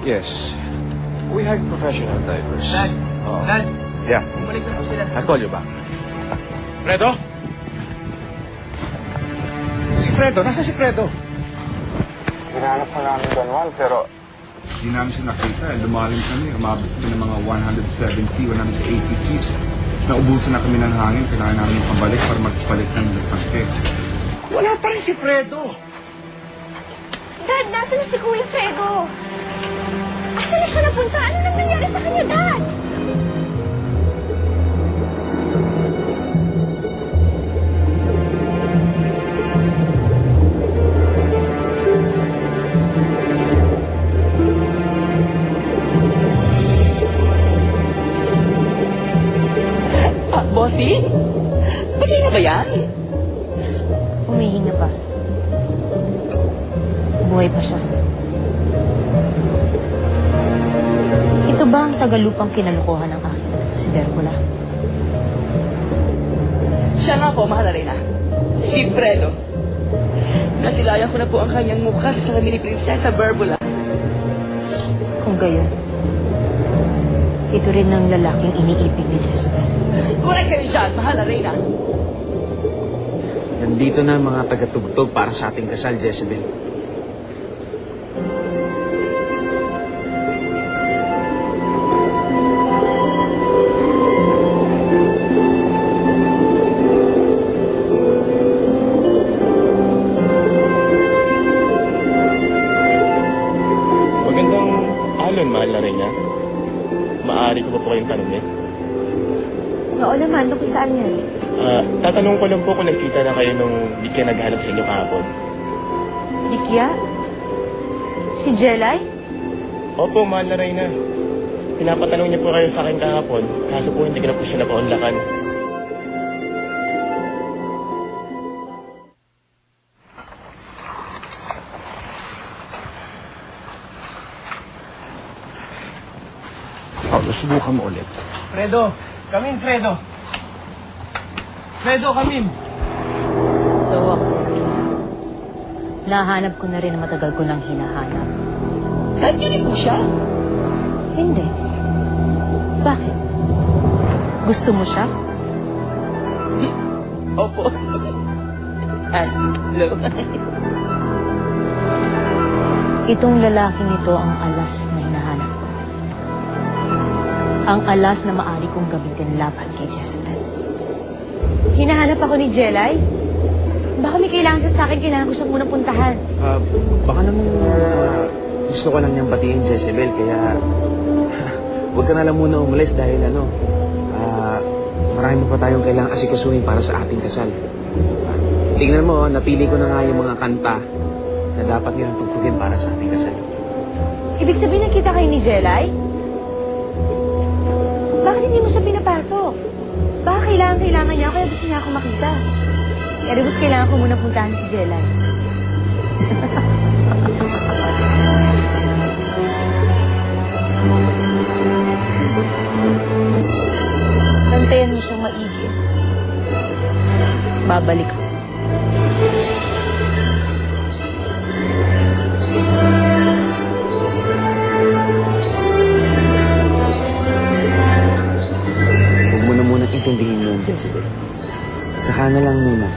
Yes. We hired professional divers. Dad! Oh. Dad! Yeah. Bumalik na po sila. I'll call you back. Fredo? Si Fredo? Nasa si Fredo? Hinanap ko namin Don Juan, pero Hindi namin siya nakita. Lumalim kami. Umabot kami ng mga 170, 180 feet. Naubusan na kami ng hangin. Kailangan namin pabalik para magpalit ng tangke. Wala pa rin si Fredo. Dad, nasa na si Kuya Fredo? Asan na siya napunta? Ano nang nangyari sa kanya, Dad? Bossy? Pati na ba yan? Humihinga pa. Buhay pa siya. Ito ba ang tagalupang kinalukuhan ng akin, si Dercula? Siya nga po, mahal na rin si Fredo. Nasilayan ko na po ang kanyang mukha sa salamin ni Prinsesa Berbula. Kung gayon, ito rin ang lalaking iniibig ni Jezebel. Correct ka rin siya, mahal na rin Nandito na ang mga tagatugtog para sa ating kasal, Jezebel. Magandang alon, mahal na rin Maaari ko pa po kayong tanongin? Oo naman, kung saan yan? Tatanong ko lang po kung nagkita na kayo nung di kayo naghanap sa inyo kahapon. Dikya? Si Jelay? Opo, mahal na rin Pinapatanong niya po kayo sa akin kahapon, kaso po hindi ko na po siya napaunlakan. Paulo, subukan mo ulit. Fredo! Come in, Fredo! Fredo, come in! So, ako sa kanya. Nahanap ko na rin na matagal ko nang hinahanap. Nandiyan rin po siya? Hindi. Bakit? Gusto mo siya? Opo. Hello. Itong lalaking ito ang alas na hinahanap ko. Ang alas na maaari kong gamitin laban kay Jezebel. Hinahanap ako ni Jelay. Baka may kailangan siya sa akin, kailangan ko siya munang puntahan. Baka naman gusto ko lang niyang batiin, Jezebel, kaya huwag ka na lang muna umalis dahil marami pa tayong kailangang asikasuhin para sa ating kasal. Tingnan mo, napili ko na nga yung mga kanta na dapat nilang tugtugin para sa ating kasal. Ibig sabihin nakita kayo ni Jelay? Bakit hindi mo siya pinapasok? Baka kailangan niya, kaya gusto niya ako makita. Kaya rin kailangan ko muna puntahan si Jelay. Bantayan mo siyang maigi. Babalik ako. Huwag mo na munang intindihin yun, Jezebel. Saka na lang muna.